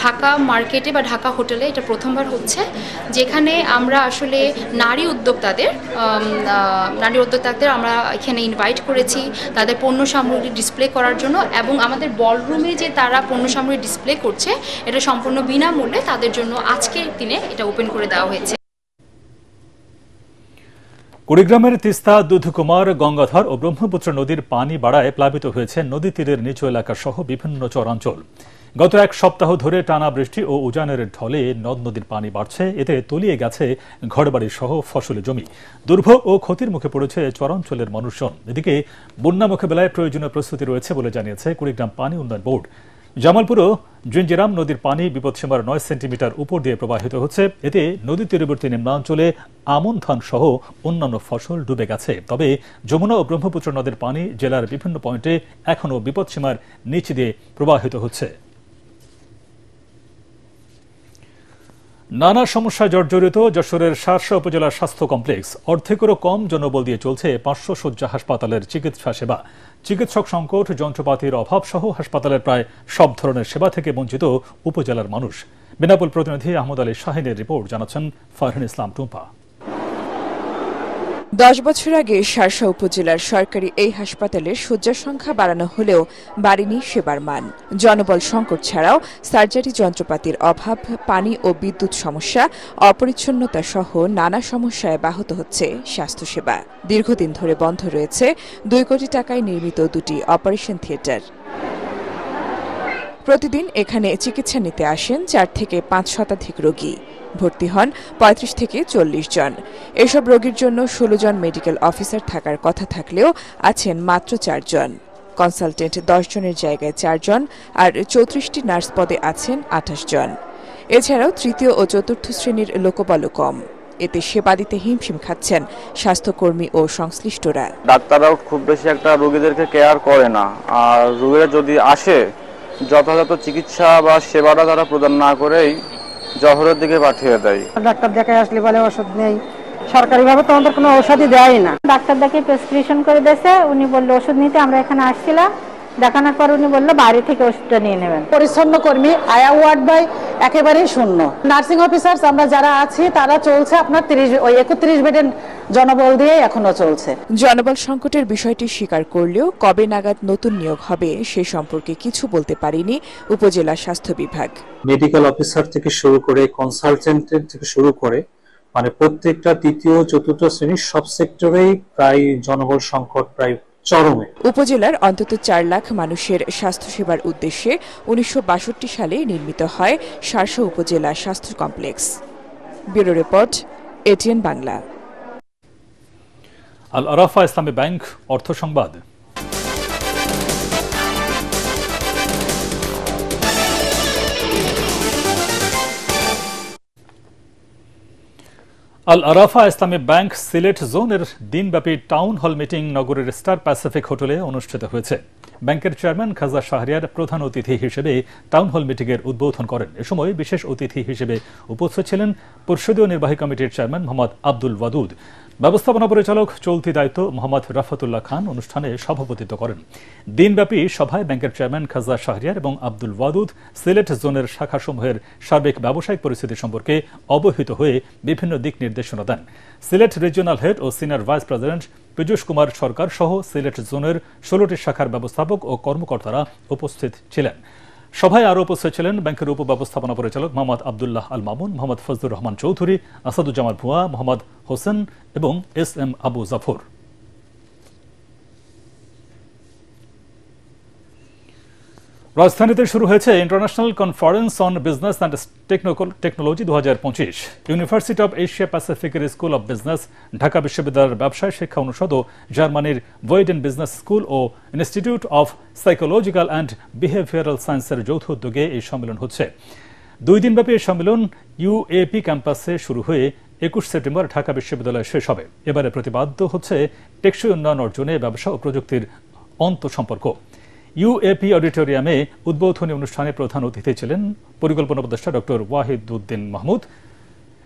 ঢাকা মার্কেটে বা ঢাকা হোটেলে। এটা প্রথমবার হচ্ছে, যেখানে আমরা আসলে নারী উদ্যোক্তাদের আমরা এখানে ইনভাইট করেছি তাদের পণ্য সামগ্রী ডিসপ্লে করার জন্য, এবং আমাদের বলরুমে যে তারা পণ্য সামগ্রী ডিসপ্লে করছে এটা সম্পূর্ণ বিনামূল্যে তাদের জন্য আজকের দিনে এটা ওপেন করে দেওয়া হয়েছে। কুড়িগ্রামের তিস্তা, দুধকুমার, গঙ্গাধর ও ব্রহ্মপুত্র নদীর পানি বাড়ায় প্লাবিত হয়েছে নদী তীরের নিচু এলাকা সহ বিভিন্ন চরাঞ্চল। গত এক সপ্তাহ ধরে টানা বৃষ্টি ও উজানের ঢলে নদ নদীর পানি বাড়ছে। এতে তলিয়ে গেছে ঘরবাড়ি সহ ফসলি জমি। দুর্ভোগ ও ক্ষতির মুখে পড়েছে চরাঞ্চলের মানুষজন। এদিকে বন্যা মোকাবেলায় প্রয়োজনীয় প্রস্তুতি রয়েছে বলে জানিয়েছে কুড়িগ্রাম পানি উন্নয়ন বোর্ড। জামালপুর ও জিঞ্জিরাম নদীর পানি বিপদসীমার 9 সেন্টিমিটার উপর দিয়ে প্রবাহিত হচ্ছে। এতে নদী তীরবর্তী নিম্নাঞ্চলে আমন ধান সহ অন্যান্য ফসল ডুবে গেছে। তবে যমুনা ও ব্রহ্মপুত্র নদের পানি জেলার বিভিন্ন পয়েন্টে এখনও বিপদসীমার নিচ দিয়ে প্রবাহিত হচ্ছে। নানা সমস্যায় জর্জরিত যশোরের শার্শা উপজেলা স্বাস্থ্য কমপ্লেক্স। অর্ধেকেরও কম জনবল দিয়ে চলছে 500 শয্যা হাসপাতালের চিকিৎসা সেবা। চিকিৎসক সংকট, যন্ত্রপাতির অভাব সহ হাসপাতালের প্রায় সব ধরনের সেবা থেকে বঞ্চিত উপজেলার মানুষ। বেনাপোল প্রতিনিধি আহমদ আলী শাহিনের রিপোর্ট, জানাচ্ছেন ফারহান ইসলাম টুম্পা। 10 বছর আগে শার্শা উপজেলার সরকারি এই হাসপাতালের শয্যা সংখ্যা বাড়ানো হলেও বাড়েনি সেবার মান। জনবল সংকট ছাড়াও সার্জারি যন্ত্রপাতির অভাব, পানি ও বিদ্যুৎ সমস্যা, অপরিচ্ছন্নতা সহ নানা সমস্যায় ব্যাহত হচ্ছে স্বাস্থ্যসেবা। দীর্ঘদিন ধরে বন্ধ রয়েছে 2 কোটি টাকায় নির্মিত 2টি অপারেশন থিয়েটার। প্রতিদিন এখানে চিকিৎসা নিতে আসেন 4 থেকে 5 শতাধিক রোগী। ভর্তি হন 35 থেকে 40 জন। এসব রোগীর জন্য 16 জন মেডিকেল অফিসার থাকার কথা থাকলেও আছেন মাত্র 4 জন। কনসালটেন্ট 10 জনের জায়গায় 4 জন, আর 34টি নার্স পদে আছেন 28 জন। এছাড়াও তৃতীয় ও চতুর্থ শ্রেণীর লোকবলও কম। এতে সেবা দিতে হিমশিম খাচ্ছেন স্বাস্থ্যকর্মী ও সংশ্লিষ্টরা। ডাক্তাররাও খুব বেশি একটা রোগীদেরকে কেয়ার করে না, আর রোগীরা যদি আসে যথাযথ চিকিৎসা বা সেবাটা তারা প্রদান না করেই জহরের দিকে পাঠিয়ে দেয়। ডাক্তার দেখায় আসলে বলে ওষুধ নেই, সরকারিভাবে তো আমাদের কোনো ওষুধই দেয় না। ডাক্তার দেখে প্রেসক্রিপশন করে দিয়েছে, উনি বললো ওষুধ নিতে। আমরা এখানে আসছিলাম, দেখানোর পর উনি বললো বাইরে থেকে ওষুধটা নিয়ে নেবেন। পরিচ্ছন্ন কর্মী, আয়া ওয়ার্ড বাই একেবারেই শূন্য। নার্সিং অফিসার আমরা যারা আছি তারা চলছে আপনার 31 বেডের জনবল দিয়ে এখনো চলছে। জনবল সংকটের বিষয়টি স্বীকার করলেও কবে নাগাদ নতুন নিয়োগ হবে সে সম্পর্কে কিছু বলতে পারেনি উপজেলা স্বাস্থ্য বিভাগ। মেডিকেল অফিসার থেকে শুরু করে কনসালটেন্টের থেকে শুরু করে মানে প্রত্যেকটা তৃতীয় চতুর্থ শ্রেণীর সব সেক্টরেই প্রায় জনবল সংকট প্রায় চরমে। উপজেলার অন্তত 4 লাখ মানুষের স্বাস্থ্যসেবার উদ্দেশ্যে 1962 সালে নির্মিত হয় শার্শা উপজেলা স্বাস্থ্য complex. Bureau report, ATN Bangla. Al Arafah Islami bank অর্থ সংবাদ। আল আরাফা ইসলামী ব্যাংক সিলেট জোনের দিনব্যাপী টাউন হল মিটিং নগরের স্টার প্যাসিফিক হোটেলে অনুষ্ঠিত হয়েছে। ব্যাংকের চেয়ারম্যান খাজা শাহরিয়ার প্রধান অতিথি হিসেবে টাউন হল মিটিংয়ের উদ্বোধন করেন। এ সময় বিশেষ অতিথি হিসেবে উপস্থিত ছিলেন পরিষদীয় নির্বাহী কমিটির চেয়ারম্যান মোহাম্মদ আব্দুল ওয়াদুদ। ব্যবস্থাপনা পরিচালক চলতি দায়িত্ব মোহাম্মদ রাফাতুল্লাহ খান অনুষ্ঠানে সভাপতিত্ব করেন। দিনব্যাপী সভায় ব্যাংকের চেয়ারম্যান খাজা শাহরিয়ার এবং আব্দুল ওয়াদুদ সিলেট জোনের শাখাসমূহের সার্বিক ব্যবসায়িক পরিস্থিতি সম্পর্কে অবহিত হয়ে বিভিন্ন দিক নির্দেশনা দেন। সিলেট রিজিওনাল হেড ও senior vice president Piyush Kumar Sarkar সহ সিলেট জোনের 16টি শাখার ব্যবস্থাপক ও কর্মকর্তারা উপস্থিত ছিলেন। সভায় আরও উপস্থিত ছিলেন ব্যাংকের উপব্যবস্থাপনা পরিচালক মোহাম্মদ আবদুল্লাহ আল মামুন, মোহাম্মদ ফজলুর রহমান চৌধুরী, আসাদুজ্জামান ভুয়া, মোহাম্মদ হোসেন এবং এস.এম. আবু জাফর। রাজধানীতে শুরু হয়েছে international conference on business and technology 2025। University of Asia প্যাসিফিকের স্কুল অব বিজনেস, ঢাকা বিশ্ববিদ্যালয়ের ব্যবসায় শিক্ষা অনুষদ ও জার্মানির ভয়েডেন বিজনেস স্কুল ও institute of psychological and behavioural সায়েন্সের যৌথ উদ্যোগে এই সম্মেলন হচ্ছে। 2 দিনব্যাপী এই সম্মেলন ইউএপি ক্যাম্পাসে শুরু হয়ে 21 সেপ্টেম্বর ঢাকা বিশ্ববিদ্যালয়ে শেষ হবে। এবারে প্রতিপাদ্য হচ্ছে টেকসই উন্নয়ন অর্জনে ব্যবসা ও প্রযুক্তির অন্তঃসম্পর্ক। ইউএপি অডিটোরিয়ামে উদ্বোধনী অনুষ্ঠানে প্রধান অতিথি ছিলেন পরিকল্পনা উপদেষ্টা ডক্টর ওয়াহিদুদ্দিন মাহমুদ।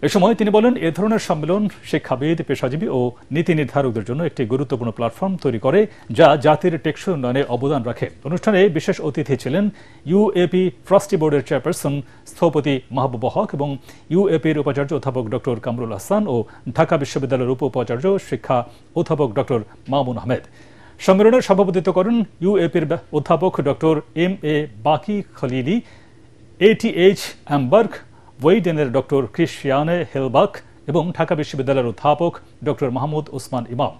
এ সময় তিনি বলেন, এ ধরনের সম্মেলন শিক্ষাবিদ, পেশাজীবী ও নীতি নির্ধারকদের জন্য একটি গুরুত্বপূর্ণ প্ল্যাটফর্ম তৈরি করে যা জাতির টেকসই উন্নয়নে অবদান রাখে। অনুষ্ঠানে বিশেষ অতিথি ছিলেন ইউএপি ট্রাস্টি বোর্ডের চেয়ারপারসন স্থপতি মাহবুব হক এবং ইউএপির উপাচার্য অধ্যাপক ডক্টর কামরুল হাসান ও ঢাকা বিশ্ববিদ্যালয়ের উপাচার্য শিক্ষা অধ্যাপক ডক্টর মামুন আহমেদ। সম্মেলনের সভাপতিত্ব করেন ইউএপির অধ্যাপক ডক্টর এম.এ. বাকি খলিলি, এটিএইচ অ্যামবার্গ, ওয়েডেনের ডক্টর ক্রিশ্চিয়ানে হেলবাক এবং ঢাকা বিশ্ববিদ্যালয়ের অধ্যাপক ডক্টর মাহমুদ ওসমান ইমাম।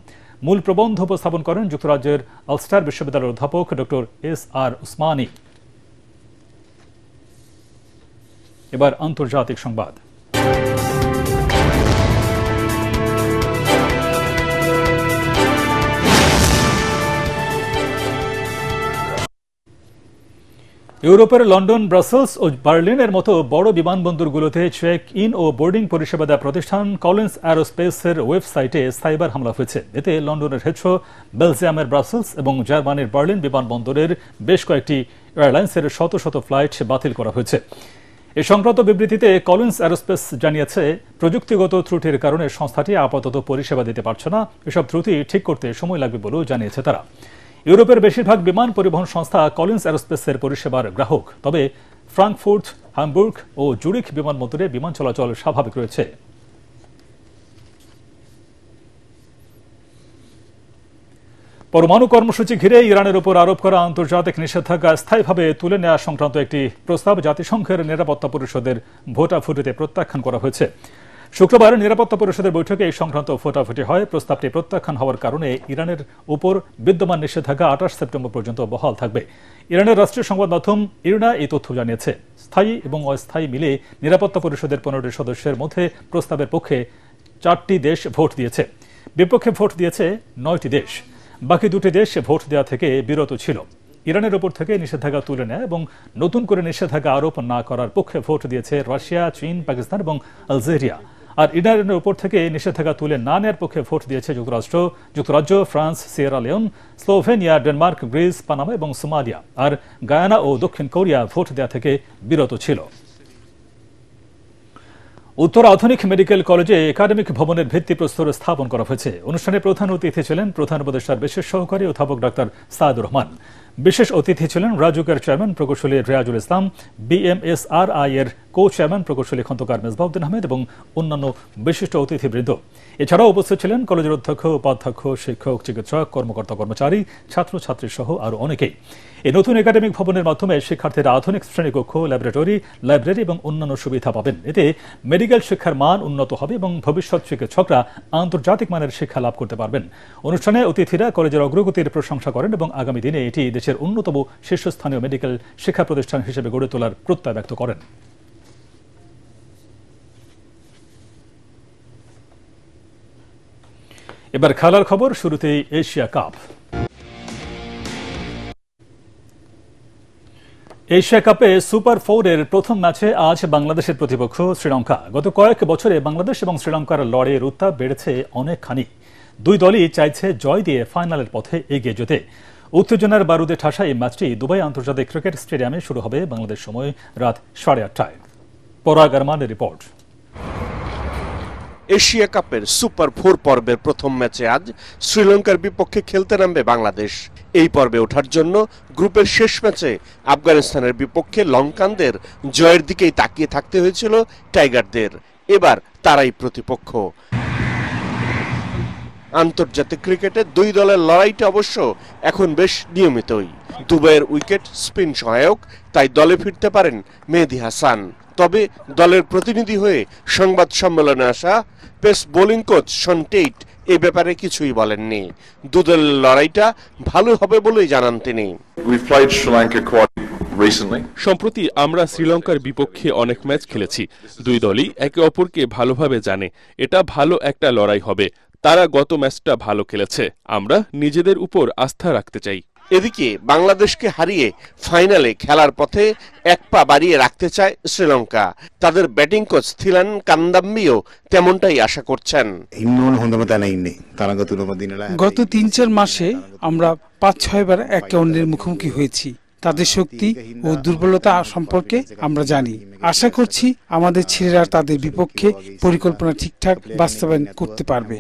মূল প্রবন্ধ উপস্থাপন করেন যুক্তরাজ্যের আলস্টার বিশ্ববিদ্যালয়ের অধ্যাপক ডক্টর এস.আর. উসমানী। এবার আন্তর্জাতিক সংবাদ। ইউরোপের লন্ডন, ব্রাসেলস ও বার্লিনের মতো বড় বিমানবন্দরগুলোতে চেক ইন ও বোর্ডিং পরিষেবা দেওয়া প্রতিষ্ঠান কলিন্স অ্যারোস্পেসের ওয়েবসাইটে সাইবার হামলা হয়েছে। এতে লন্ডনের হেথ্রো, বেলজিয়ামের ব্রাসেলস এবং জার্মানির বার্লিন বিমানবন্দরের বেশ কয়েকটি এয়ারলাইন্সের শত শত ফ্লাইট বাতিল করা হয়েছে। এ সংক্রান্ত বিবৃতিতে কলিন্স অ্যারোস্পেস জানিয়েছে, প্রযুক্তিগত ত্রুটির কারণে সংস্থাটি আপাতত পরিষেবা দিতে পারছে না। এসব ত্রুটি ঠিক করতে সময় লাগবে বলেও জানিয়েছে তারা। ইউরোপের বেশিরভাগ বিমান পরিবহন সংস্থা কলিন্স অ্যারোস্পেসের পরিষেবার গ্রাহক। তবে ফ্রাঙ্কফুর্ট, হ্যামবুর্গ ও জুরিখ বিমানবন্দরে বিমান চলাচল স্বাভাবিক রয়েছে। পরমাণু কর্মসূচি ঘিরে ইরানের উপর আরোপ করা আন্তর্জাতিক নিষেধাজ্ঞা স্থায়ীভাবে তুলে নেওয়া সংক্রান্ত একটি প্রস্তাব জাতিসংঘের নিরাপত্তা পরিষদের ভোটাভুটিতে প্রত্যাখ্যান করা হয়েছে। শুক্রবার নিরাপত্তা পরিষদের বৈঠকে এই সংক্রান্ত ভোটাভুটি হয়। প্রস্তাবটি প্রত্যাখ্যান হওয়ার কারণে ইরানের উপর বিদ্যমান নিষেধাজ্ঞা 28 সেপ্টেম্বর পর্যন্ত বহাল থাকবে। ইরানের রাষ্ট্রীয় সংবাদ মাধ্যম ইরনা এই তথ্য জানিয়েছে। স্থায়ী এবং অস্থায়ী মিলে নিরাপত্তা পরিষদের 15টি সদস্যের মধ্যে প্রস্তাবের পক্ষে 4টি দেশ ভোট দিয়েছে, বিপক্ষে ভোট দিয়েছে 9টি দেশ। বাকি 2টি দেশ ভোট দেওয়া থেকে বিরত ছিল। ইরানের উপর থেকে নিষেধাজ্ঞা তুলে নেয় এবং নতুন করে নিষেধাজ্ঞা আরোপ না করার পক্ষে ভোট দিয়েছে রাশিয়া, চীন, পাকিস্তান এবং আলজেরিয়া। আর ইরানের উপর থেকে নিষেধাজ্ঞা তুলে না নেওয়ার পক্ষে ভোট দিয়েছে যুক্তরাজ্য, France, Sierra Leone, Slovenia, Denmark, Greece, Panama এবং সোমালিয়া। আর গায়ানা ও দক্ষিণ কোরিয়া ভোট দেওয়া থেকে বিরত ছিল। উত্তর আধুনিক মেডিকেল কলেজে একাডেমিক ভবনের ভিত্তিপ্রস্তর স্থাপন করা হয়েছে। অনুষ্ঠানে প্রধান অতিথি ছিলেন প্রধান উপদেষ্টার বিশেষ সহকারী অধ্যাপক ডাক্তার সাইদুর রহমান। বিশেষ অতিথি ছিলেন রাজুকের চেয়ারম্যান প্রকৌশলী রিয়াজুল ইসলাম, BMSRI এর কো চেয়ারম্যান প্রকৌশলী খন্দকার মেজবাউদ্দিন আহমেদ এবং অন্যান্য বিশিষ্ট অতিথিবৃন্দ। এছাড়াও উপস্থিত ছিলেন কলেজের অধ্যক্ষ, উপাধ্যক্ষ, শিক্ষক, চিকিৎসক, কর্মকর্তা, কর্মচারী, ছাত্রছাত্রী সহ আরও অনেকেই। এই নতুন একাডেমিক ভবনের মাধ্যমে শিক্ষার্থীরা আধুনিক শ্রেণীকক্ষ, ল্যাবরেটরি, লাইব্রেরি এবং অন্যান্য সুবিধা পাবেন। এতে মেডিকেল শিক্ষার মান উন্নত হবে এবং ভবিষ্যৎ চিকিৎসকরা আন্তর্জাতিক মানের শিক্ষা লাভ করতে পারবেন। অনুষ্ঠানে অতিথিরা কলেজের অগ্রগতির প্রশংসা করেন এবং আগামী দিনে এটি দেশের অন্যতম শীর্ষস্থানীয় মেডিকেল শিক্ষা প্রতিষ্ঠান হিসেবে গড়ে তোলার প্রত্যয় ব্যক্ত করেন। এবার খেলার খবর, শুরুতেই এশিয়া কাপ। এশিয়া কাপে সুপার 4-এর প্রথম ম্যাচে আজ বাংলাদেশের প্রতিপক্ষ শ্রীলঙ্কা। গত কয়েক বছরে বাংলাদেশ এবং শ্রীলঙ্কার লড়াইয়ের উত্তাপ বেড়েছে অনেকখানি। দুই দলই চাইছে জয় দিয়ে ফাইনালের পথে এগিয়ে যেতে। উত্তেজনার বারুদে ঠাসা এই ম্যাচটি দুবাই আন্তর্জাতিক ক্রিকেট স্টেডিয়ামে শুরু হবে বাংলাদেশ সময় রাত 8:30টায়। পরাগ আরমানের রিপোর্ট। এশিয়া কাপের সুপার 4 পর্বের প্রথম ম্যাচে আজ শ্রীলঙ্কার বিপক্ষে খেলতে নামবে বাংলাদেশ। এই পর্বে ওঠার জন্য গ্রুপের শেষ ম্যাচে আফগানিস্তানের বিপক্ষে লঙ্কানদের জয়ের দিকেই তাকিয়ে থাকতে হয়েছিল টাইগারদের। এবার তারাই প্রতিপক্ষ। আন্তর্জাতিক ক্রিকেটে দুই দলের লড়াইটা অবশ্য এখন বেশ নিয়মিতই। দুবাইয়ের উইকেট স্পিন সহায়ক, তাই দলে ফিরতে পারেন মেহেদী হাসান। তবে দলের প্রতিনিধি হয়ে সংবাদ সম্মেলনে আসা pace bowling coach Shaun Tait এ ব্যাপারে কিছুই বলেননি। দুদলের লড়াইটা ভালো হবে বলেই জানান তিনি। সম্প্রতি আমরা শ্রীলঙ্কার বিপক্ষে অনেক ম্যাচ খেলেছি। দুই দলই একে অপরকে ভালোভাবে জানে। এটা ভালো একটা লড়াই হবে। তারা গত ম্যাচটা ভালো খেলেছে, আমরা নিজেদের উপর আস্থা রাখতে চাই। এদিকে বাংলাদেশকে হারিয়ে ফাইনালে খেলার পথে এক পা বাড়িয়ে রাখতে চায় শ্রীলঙ্কা। তাদের ব্যাটিং কোচ থিলান কান্দাম্বিও তেমনটাই আশা করছেন। গত 3-4 মাসে আমরা 5-6 বার একে অন্যের মুখোমুখি হয়েছি। তাদের শক্তি ও দুর্বলতা সম্পর্কে আমরা জানি। আশা করছি আমাদের ছেলেরা তাদের বিপক্ষে পরিকল্পনা ঠিকঠাক বাস্তবায়ন করতে পারবে।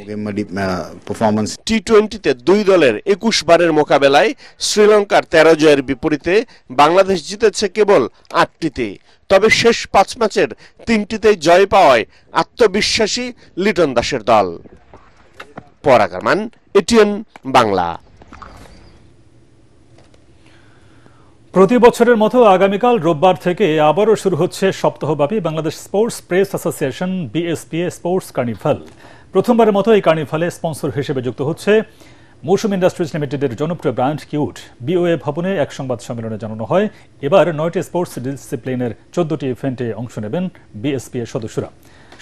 টি-20তে দুই দলের 21 বারের মোকাবেলায় শ্রীলঙ্কার 13 জয়ের বিপরীতে বাংলাদেশ জিতেছে কেবল 8টিতে। তবে শেষ 5 ম্যাচের 3টিতেই জয় পাওয়ায় আত্মবিশ্বাসী লিটন দাসের দল। পরাগ আরমান, এটিএন বাংলা। প্রতি বছরের মতো আগামীকাল রোববার থেকে আবারও শুরু হচ্ছে সপ্তাহব্যাপী Bangladesh sports press association BSPA sports carnival. প্রথমবারের মতো এই কার্নিভালে স্পন্সর হিসেবে যুক্ত হচ্ছে মৌসুম ইন্ডাস্ট্রিজ লিমিটেডের জনপ্রিয় ব্র্যান্ড কিউট। BOA ভবনে এক সংবাদ সম্মেলনে জানানো হয়, এবার 9টি স্পোর্টস ডিসিপ্লিনের 14টি ইভেন্টে অংশ নেবেন BSPA সদস্যরা।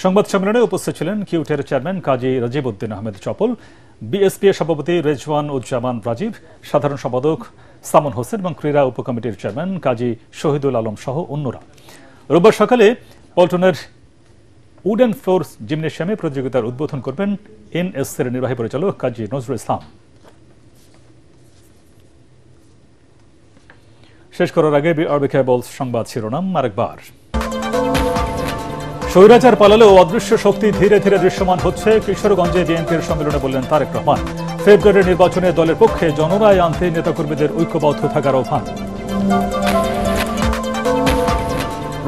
সংবাদ সম্মেলনে উপস্থিত ছিলেন কিউটের চেয়ারম্যান কাজী রাজিবউদ্দিন আহমেদ চপল, BSPA সভাপতি রেজওয়ান উজ্জামান রাজীব, সাধারণ সম্পাদক সামন হোসেন এবং ক্রীড়া উপকমিটির চেয়ারম্যান কাজী শহীদুল আলম সহ অন্যরা। রোববার সকালে পল্টনের উডেন ফ্লোর জিমনেশিয়ামে প্রতিযোগিতার উদ্বোধন করবেন NSCর নির্বাহী পরিচালক কাজী নজরুল ইসলাম। শেষ করার আগে BRB কেবলস সংবাদ শিরোনাম আরেকবার। স্বৈরাচার পালালেও অদৃশ্য শক্তি ধীরে ধীরে দৃশ্যমান হচ্ছে, কিশোরগঞ্জে বিএনপির সম্মেলনে বললেন তারেক রহমান। ফেব্রুয়ারির নির্বাচনে দলের পক্ষে জনরায় আনতে নেতাকর্মীদের ঐক্যবদ্ধ থাকার আহ্বান।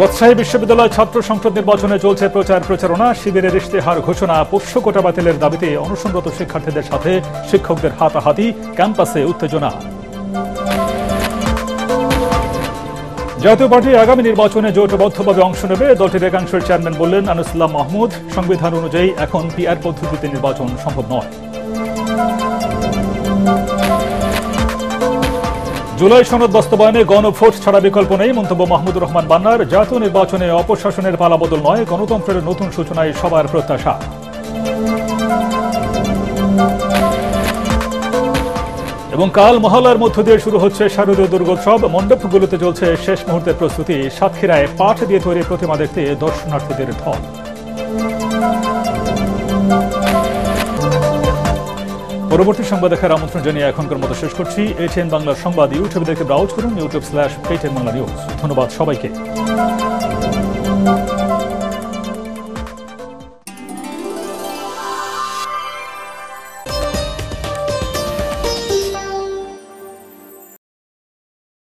রাজশাহী বিশ্ববিদ্যালয় ছাত্র সংসদ নির্বাচনে চলছে প্রচারণা। শিবিরের ইশতেহার ঘোষণা, পোষ্য কোটা বাতিলের দাবিতে অনশনরত শিক্ষার্থীদের সাথে শিক্ষকদের হাতাহাতি, ক্যাম্পাসে উত্তেজনা। জাতীয় পার্টি আগামী নির্বাচনে জোটবদ্ধভাবে অংশ নেবে। দলটির একাংশের চেয়ারম্যান বললেন আনিস ইসলাম মাহমুদ, সংবিধান অনুযায়ী এখন পিআর পদ্ধতিতে নির্বাচন সম্ভব নয়। জুলাই সনদ বাস্তবায়নে গণভোট ছাড়া বিকল্প নেই, মন্তব্য মাহমুদুর রহমান বান্নার। জাতীয় নির্বাচনে অপশাসনের পালাবদল নয়, গণতন্ত্রের নতুন সূচনায় সবার প্রত্যাশা। এবং কাল মহালয়ার মধ্য দিয়ে শুরু হচ্ছে শারদীয় দুর্গোৎসব। মণ্ডপগুলোতে চলছে শেষ মুহূর্তের প্রস্তুতি। সাতক্ষীরায় পাট দিয়ে তৈরি প্রতিমা দেখতে দর্শনার্থীদের ঢল। পরবর্তী সংবাদ দেখার আমন্ত্রণ জানিয়ে এখনকার মতো শেষ করছি। এটিএন বাংলার সংবাদ ইউটিউবে দেখে ব্রাউজ করুন, youtube/ATN Bangla News। ধন্যবাদ সবাইকে।